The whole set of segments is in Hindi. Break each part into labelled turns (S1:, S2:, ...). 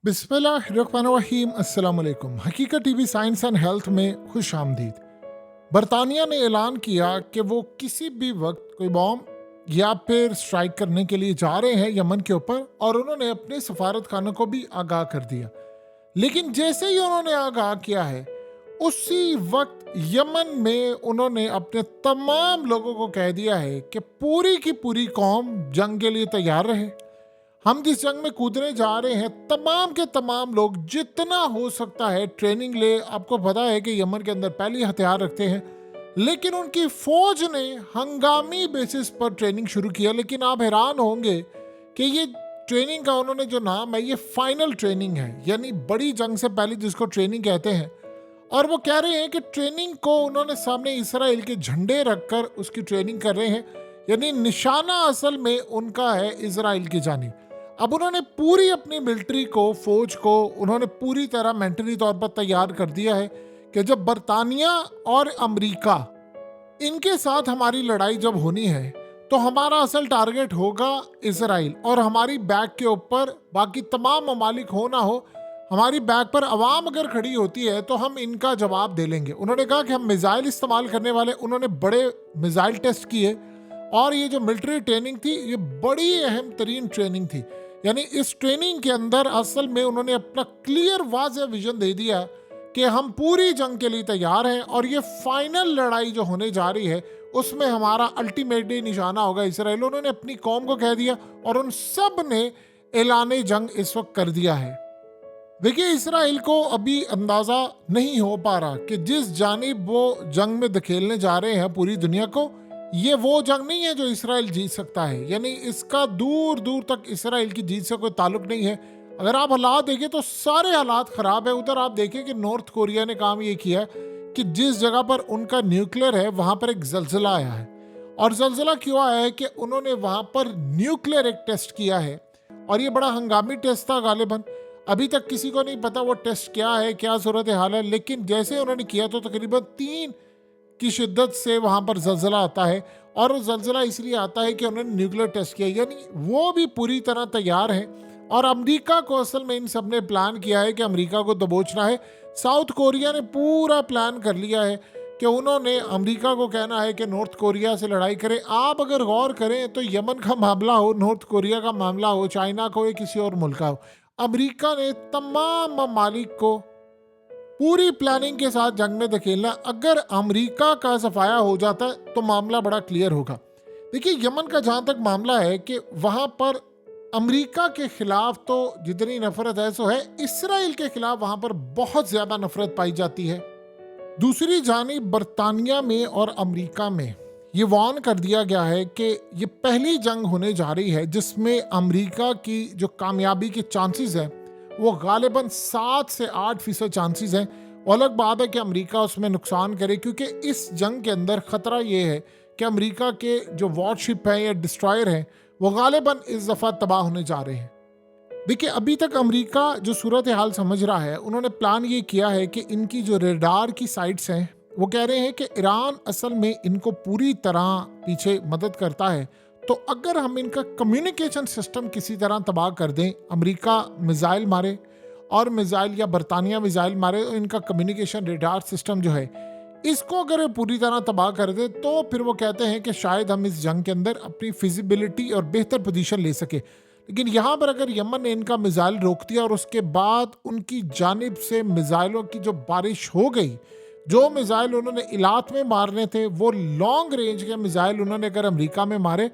S1: बिस्मिल्लाहिर्रहमानिर्रहीम। अस्सलाम वालेकुम। हकीकत टीवी साइंस एंड हेल्थ में खुश आमदीद। बरतानिया ने ऐलान किया कि वो किसी भी वक्त कोई बॉम्ब या फिर स्ट्राइक करने के लिए जा रहे हैं यमन के ऊपर, और उन्होंने अपने सफारत खानों को भी आगाह कर दिया। लेकिन जैसे ही उन्होंने आगाह किया है, उसी वक्त यमन में उन्होंने अपने तमाम लोगों को कह दिया है कि पूरी की पूरी कौम जंग के लिए तैयार रहे। हम जिस जंग में कूदने जा रहे हैं, तमाम के तमाम लोग जितना हो सकता है ट्रेनिंग ले। आपको पता है कि यमन के अंदर पहले हथियार रखते हैं, लेकिन उनकी फौज ने हंगामी बेसिस पर ट्रेनिंग शुरू किया। लेकिन आप हैरान होंगे कि ये ट्रेनिंग का उन्होंने जो नाम है, ये फाइनल ट्रेनिंग है, यानी बड़ी जंग से पहले जिसको ट्रेनिंग कहते हैं। और वो कह रहे हैं कि ट्रेनिंग को उन्होंने सामने इसराइल के झंडे रखकर उसकी ट्रेनिंग कर रहे हैं, यानी निशाना असल में उनका है इसराइल की जानिब। अब उन्होंने पूरी अपनी मिलिट्री को, फौज को उन्होंने पूरी तरह मेंटली तौर पर तैयार कर दिया है कि जब बरतानिया और अमेरिका इनके साथ हमारी लड़ाई जब होनी है, तो हमारा असल टारगेट होगा इसराइल, और हमारी बैक के ऊपर बाकी तमाम ममालिक हो ना हो, हमारी बैक पर अवाम अगर खड़ी होती है तो हम इनका जवाब दे लेंगे। उन्होंने कहा कि हम मिसाइल इस्तेमाल करने वाले, उन्होंने बड़े मिसाइल टेस्ट किए, और ये जो मिलिट्री ट्रेनिंग थी, ये बड़ी अहम तरीन ट्रेनिंग थी। यानी इस ट्रेनिंग के अंदर असल में उन्होंने अपना क्लियर वाज़ेह विजन दे दिया कि हम पूरी जंग के लिए तैयार हैं, और ये फाइनल लड़ाई जो होने जा रही है उसमें हमारा अल्टीमेटली निशाना होगा इसराइल। उन्होंने अपनी कौम को कह दिया, और उन सब ने ऐलान जंग इस वक्त कर दिया है। देखिए, इसराइल को अभी अंदाज़ा नहीं हो पा रहा कि जिस जानिब वो जंग में धकेलने जा रहे हैं पूरी दुनिया को, ये वो जंग नहीं है जो इसराइल जीत सकता है। यानी इसका दूर दूर तक इसराइल की जीत से कोई ताल्लुक नहीं है। अगर आप हालात देखें तो सारे हालात ख़राब है। उधर आप देखें कि नॉर्थ कोरिया ने काम ये किया है कि जिस जगह पर उनका न्यूक्लियर है वहाँ पर एक जलजिला आया है। और जलजिला क्यों आया है कि उन्होंने वहाँ पर न्यूक्लियर एक टेस्ट किया है, और ये बड़ा हंगामी टेस्ट था गालिबन। अभी तक किसी को नहीं पता वो टेस्ट क्या है, क्या सूरत हाल है, लेकिन जैसे उन्होंने किया तो तकरीबन 3 की शिद्दत से वहाँ पर जलजिला आता है। और वो जलजिला इसलिए आता है कि उन्होंने न्यूक्लियर टेस्ट किया, यानी वो भी पूरी तरह तैयार है। और अमेरिका को असल में इन सब ने प्लान किया है कि अमेरिका को दबोचना है। साउथ कोरिया ने पूरा प्लान कर लिया है कि उन्होंने अमेरिका को कहना है कि नॉर्थ कोरिया से लड़ाई करें। आप अगर गौर करें तो यमन का मामला हो, नॉर्थ कोरिया का मामला हो, चाइना को या किसी और मुल्क का हो, अमेरिका ने तमाम ममालिक को पूरी प्लानिंग के साथ जंग में धकेलना। अगर अमेरिका का सफाया हो जाता है तो मामला बड़ा क्लियर होगा। देखिए, यमन का जहाँ तक मामला है कि वहाँ पर अमेरिका के खिलाफ तो जितनी नफरत है सो है, इसराइल के खिलाफ वहाँ पर बहुत ज़्यादा नफरत पाई जाती है। दूसरी जानिब बरतानिया में और अमेरिका में ये वार्न कर दिया गया है कि ये पहली जंग होने जा रही है जिसमें अमेरिका की जो कामयाबी के चांसेस हैं वो गालिबन 7 से 8% चांसेस हैं। और अलग बात है कि अमेरिका उसमें नुकसान करे, क्योंकि इस जंग के अंदर ख़तरा ये है कि अमेरिका के जो वॉरशिप हैं या डिस्ट्रॉयर हैं वो गालिबन इस दफ़ा तबाह होने जा रहे हैं। देखिए, अभी तक अमेरिका जो सूरत हाल समझ रहा है, उन्होंने प्लान ये किया है कि इनकी जो रेडार की साइट्स हैं, वो कह रहे हैं कि ईरान असल में इनको पूरी तरह पीछे मदद करता है। तो अगर हम इनका कम्युनिकेशन सिस्टम किसी तरह तबाह कर दें, अमेरिका मिसाइल मारे और मिसाइल या बरतानिया मिसाइल मारे, तो इनका कम्युनिकेशन रेडार सिस्टम जो है इसको अगर पूरी तरह तबाह कर दे, तो फिर वो कहते हैं कि शायद हम इस जंग के अंदर अपनी फिजिबिलिटी और बेहतर पोजीशन ले सके। लेकिन यहाँ पर अगर यमन ने इनका मिसाइल रोक दिया और उसके बाद उनकी जानिब से मिसाइलों की जो बारिश हो गई, जो मिसाइल उन्होंने इलाक में मारने थे वो लॉन्ग रेंज के मिसाइल उन्होंने अगर अमेरिका में मारे,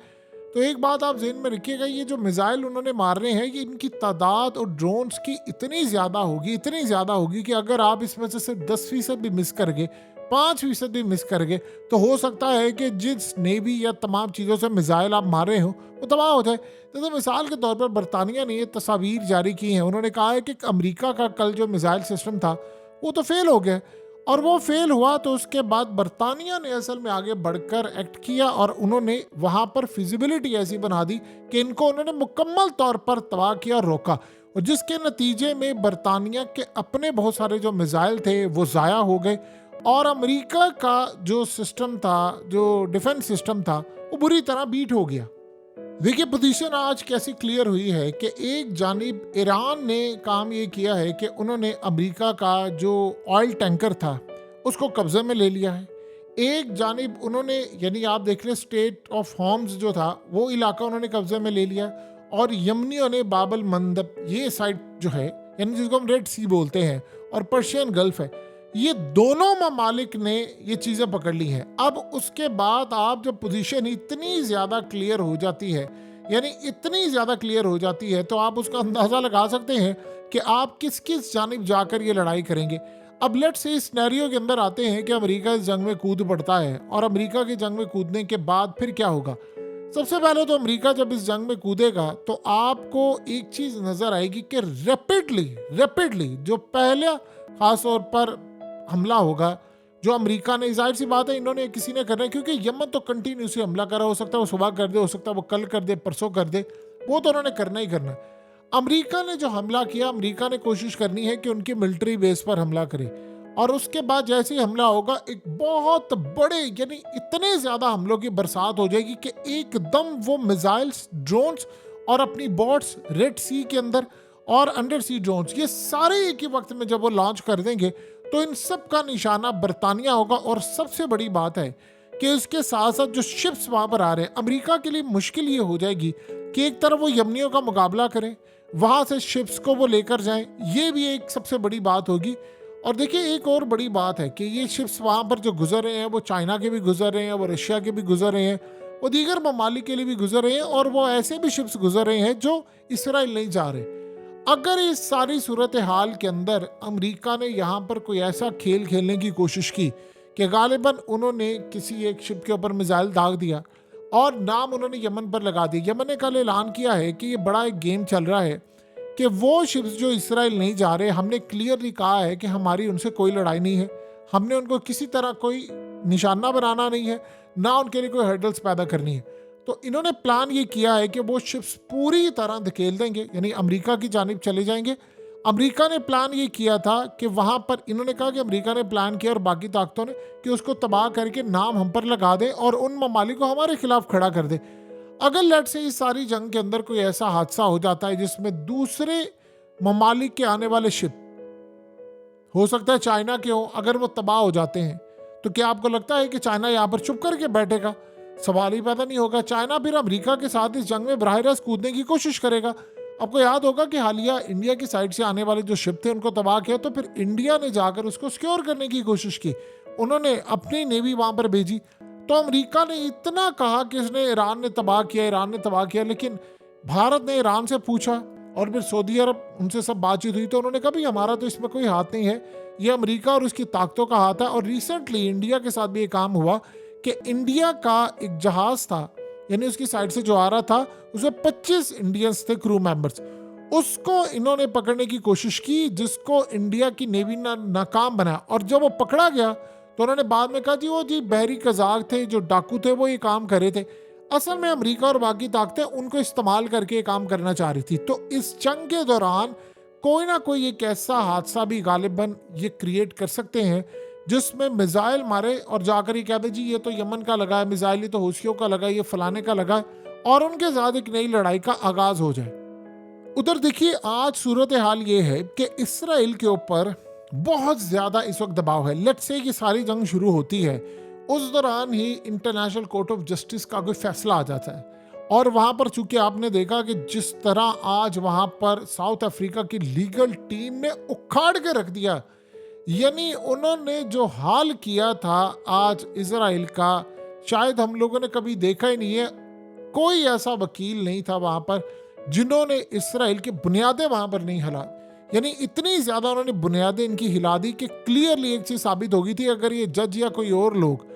S1: तो एक बात आप ज़हन में रखिएगा, ये जो मिसाइल उन्होंने मारने हैं, ये इनकी तादाद और ड्रोन्स की इतनी ज़्यादा होगी कि अगर आप इसमें से सिर्फ 10% भी मिस कर गए, 5% भी मिस कर गए, तो हो सकता है कि जिस नेवी या तमाम चीज़ों से मिसाइल आप मार रहे हो वो तबाह हो जाए। जैसे मिसाल के तौर पर बरतानिया ने ये तस्वीर जारी की है। उन्होंने कहा है कि अमेरिका का कल जो मिसाइल सिस्टम था वो तो फेल हो गया, और वो फेल हुआ तो उसके बाद बरतानिया ने असल में आगे बढ़कर एक्ट किया, और उन्होंने वहाँ पर फिजिबिलिटी ऐसी बना दी कि इनको उन्होंने मुकम्मल तौर पर तबाह किया और रोका, और जिसके नतीजे में बरतानिया के अपने बहुत सारे जो मिसाइल थे वो ज़ाया हो गए, और अमेरिका का जो सिस्टम था, जो डिफेंस सिस्टम था, वो बुरी तरह बीट हो गया। देखिए पोजीशन आज कैसी क्लियर हुई है कि एक जानिब ईरान ने काम ये किया है कि उन्होंने अमेरिका का जो ऑयल टैंकर था उसको कब्जे में ले लिया है। एक जानिब उन्होंने यानी आप देख लें स्टेट ऑफ होम्स जो था वो इलाका उन्होंने कब्जे में ले लिया, और यमनियों ने बाबल मंदब ये साइड जो है यानी जिसको हम रेड सी बोलते हैं और पर्शियन गल्फ है, ये दोनों ममालिक ने ये चीज़ें पकड़ ली हैं। अब उसके बाद आप जब पोजीशन इतनी ज़्यादा क्लियर हो जाती है, यानी इतनी ज़्यादा क्लियर हो जाती है, तो आप उसका अंदाज़ा लगा सकते हैं कि आप किस किस जानिब जाकर ये लड़ाई करेंगे। अब लेट्स से इस सिनेरियो के अंदर आते हैं कि अमेरिका इस जंग में कूद पड़ता है, और अमेरिका की जंग में कूदने के बाद फिर क्या होगा। सबसे पहले तो अमेरिका जब इस जंग में कूदेगा तो आपको एक चीज़ नज़र आएगी कि रैपिडली जो पहला खास तौर पर हमला होगा जो अमेरिका ने, जाहिर सी बात है इन्होंने किसी ने करना है, क्योंकि यमन तो कंटिन्यूसली हमला करा, हो सकता है वो सुबह कर दे, हो सकता है वो कल कर दे, परसों कर दे, वो तो उन्होंने करना ही करना है। अमेरिका ने जो हमला किया, अमेरिका ने कोशिश करनी है कि उनकी मिलिट्री बेस पर हमला करे, और उसके बाद जैसे ही हमला होगा एक बहुत बड़े यानी इतने ज़्यादा हमलों की बरसात हो जाएगी कि एकदम वो मिसाइल्स, ड्रोन्स और अपनी बॉट्स रेड सी के अंदर और अंडर सी ड्रोन्स, ये सारे एक ही वक्त में जब वो लॉन्च कर देंगे तो इन सब का निशाना बरतानिया होगा। और सबसे बड़ी बात है कि इसके साथ साथ जो शिप्स वहाँ पर आ रहे हैं, अमेरिका के लिए मुश्किल ये हो जाएगी कि एक तरफ वो यमनियों का मुकाबला करें, वहाँ से शिप्स को वो लेकर जाएं, ये भी एक सबसे बड़ी बात होगी। और देखिए एक और बड़ी बात है कि ये शिप्स वहाँ पर जो गुजर रहे हैं वो चाइना के भी गुजर रहे हैं, वो रशिया के भी गुजर रहे हैं, वो दीगर ममालिक के लिए भी गुजर रहे हैं, और वो ऐसे भी शिप्स गुजर रहे हैं जो इसराइल नहीं जा रहे। अगर इस सारी सूरत हाल के अंदर अमेरिका ने यहाँ पर कोई ऐसा खेल खेलने की कोशिश की कि गालिबन उन्होंने किसी एक शिप के ऊपर मिसाइल दाग दिया और नाम उन्होंने यमन पर लगा दिया। यमन ने कल ऐलान किया है कि ये बड़ा एक गेम चल रहा है कि वो शिप्स जो इसराइल नहीं जा रहे, हमने क्लियरली कहा है कि हमारी उनसे कोई लड़ाई नहीं है, हमने उनको किसी तरह कोई निशाना बनाना नहीं है, ना उनके लिए कोई हर्डल्स पैदा करनी है। तो इन्होंने प्लान ये किया है कि वो शिप्स पूरी तरह धकेल देंगे, यानी अमेरिका की जानिब चले जाएंगे। अमेरिका ने प्लान ये किया था कि वहाँ पर इन्होंने कहा कि अमेरिका ने प्लान किया और बाकी ताकतों ने कि उसको तबाह करके नाम हम पर लगा दे और उन ममालिक को हमारे खिलाफ खड़ा कर दे। अगर लेट से इस सारी जंग के अंदर कोई ऐसा हादसा हो जाता है जिसमें दूसरे ममालिक के आने वाले शिप, हो सकता है चाइना के हो, अगर वो तबाह हो जाते हैं, तो क्या आपको लगता है कि चाइना यहाँ पर चुप करके बैठेगा? सवाल ही पैदा नहीं होगा। चाइना फिर अमेरिका के साथ इस जंग में बराह रास्त कूदने की कोशिश करेगा। आपको याद होगा कि हालिया इंडिया की साइड से आने वाले जो शिप थे उनको तबाह किया, तो फिर इंडिया ने जाकर उसको सिक्योर करने की कोशिश की, उन्होंने अपनी नेवी वहां पर भेजी। तो अमेरिका ने इतना कहा कि इसने ईरान ने तबाह किया, लेकिन भारत ने ईरान से पूछा और फिर सऊदी अरब उनसे सब बातचीत हुई, तो उन्होंने कहा भाई हमारा तो इसमें कोई हाथ नहीं है, ये अमेरिका और उसकी ताकतों का हाथ है। और रिसेंटली इंडिया के साथ भी ये काम हुआ कि इंडिया का एक जहाज था, यानी उसकी साइड से जो आ रहा था उसमें 25 इंडियंस थे क्रू मेंबर्स, उसको इन्होंने पकड़ने की कोशिश की, जिसको इंडिया की नेवी ने नाकाम बनाया। और जब वो पकड़ा गया तो उन्होंने बाद में कहा जी वो जी बहरी कजाक थे, जो डाकू थे, वो ये काम कर रहे थे। असल में अमेरिका और बाकी ताकतें उनको इस्तेमाल करके ये काम करना चाह रही थी। तो इस जंग के दौरान कोई ना कोई एक ऐसा हादसा भी गालिबन ये क्रिएट कर सकते हैं जिसमें मिसाइल मारे और जाकर ये कहते जी ये तो यमन का लगा है मिसाइल, ये तो हूथियों का लगा है, ये फलाने का लगा है, और उनके साथ एक नई लड़ाई का आगाज हो जाए। उधर देखिए आज सूरत हाल ये है कि इसराइल के ऊपर बहुत ज्यादा इस वक्त दबाव है। लेट्स से कि सारी जंग शुरू होती है, उस दौरान ही इंटरनेशनल कोर्ट ऑफ जस्टिस का कोई फैसला आ जाता है, और वहां पर चूंकि आपने देखा कि जिस तरह आज वहां पर साउथ अफ्रीका की लीगल टीम ने उखाड़ के रख दिया, यानी उन्होंने जो हाल किया था आज इजराइल का, शायद हम लोगों ने कभी देखा ही नहीं है। कोई ऐसा वकील नहीं था वहां पर जिन्होंने इसराइल की बुनियादें वहां पर नहीं हिला, यानी इतनी ज्यादा उन्होंने बुनियादें इनकी हिला दी कि क्लियरली एक चीज साबित हो गई थी, अगर ये जज या कोई और लोग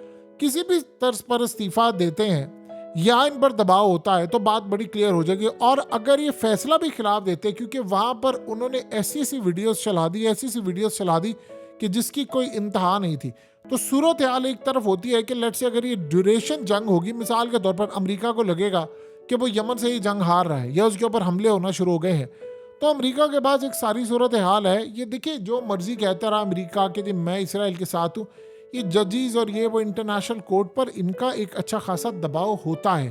S1: किसी भी तर्ज पर इस्तीफा देते हैं या इन पर दबाव होता है तो बात बड़ी क्लियर हो जाएगी। और अगर ये फैसला भी खिलाफ देते, क्योंकि वहां पर उन्होंने ऐसी वीडियोस चला दी कि जिसकी कोई इंतहा नहीं थी। तो सूरत हाल एक तरफ होती है कि लेट्स से अगर ये ड्यूरेशन जंग होगी, मिसाल के तौर पर अमेरिका को लगेगा कि वो यमन से ही जंग हार रहा है या उसके ऊपर हमले होना शुरू हो गए हैं, तो अमेरिका के पास एक सारी सूरत हाल है। ये देखिए जो मर्जी कहता रहा अमेरिका के मैं इसराइल के साथ हूँ, ये जजेस और ये वो इंटरनेशनल कोर्ट पर इनका एक अच्छा खासा दबाव होता है।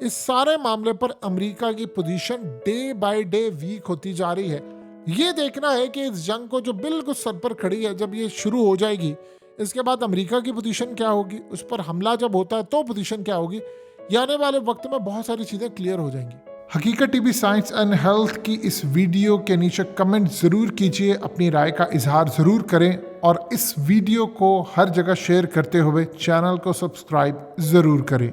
S1: इस सारे मामले पर अमेरिका की position day by day weak होती जा रही है। ये देखना है कि इस जंग को जो बिल्कुल सर पर खड़ी है, जब ये शुरू हो जाएगी, इसके बाद अमेरिका की पोजीशन क्या होगी, उस पर हमला जब होता है तो पोजीशन क्या होगी, ये आने वाले वक्त में बहुत सारी चीज़ें क्लियर हो जाएंगी। हकीकत टीवी साइंस एंड हेल्थ की इस वीडियो के नीचे कमेंट ज़रूर कीजिए, अपनी राय का इजहार ज़रूर करें और इस वीडियो को हर जगह शेयर करते हुए चैनल को सब्सक्राइब ज़रूर करें।